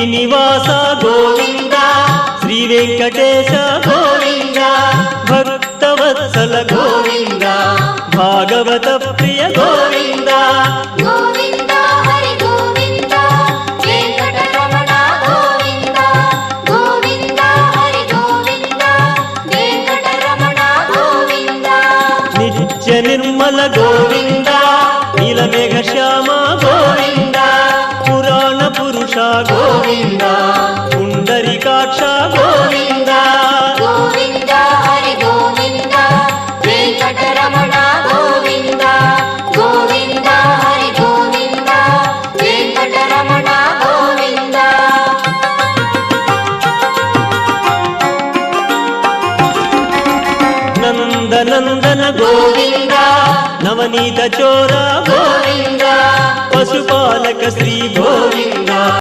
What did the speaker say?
శ్రీనివాస గోవింద శ్రీ వెంకటేశ గోవింద భక్తవత్సల గోవింద భాగవత ప్రియ గోవింద గోవింద హరి గోవింద వెంకటరమణ గోవింద గోవింద హరి గోవింద వెంకటరమణ గోవింద నిత్య నిర్మల గోవింద నీలమేఘ శ్యామ గోవింద పురాణ పురుష గోవింద పుండరీకాక్ష గోవింద గోవింద హరి గోవింద వెంకటరమణ గోవింద గోవింద హరి గోవింద వెంకటరమణ గోవింద నందనందన గోవింద నవనీత చోర గోవింద పశుపాలక శ్రీ గోవింద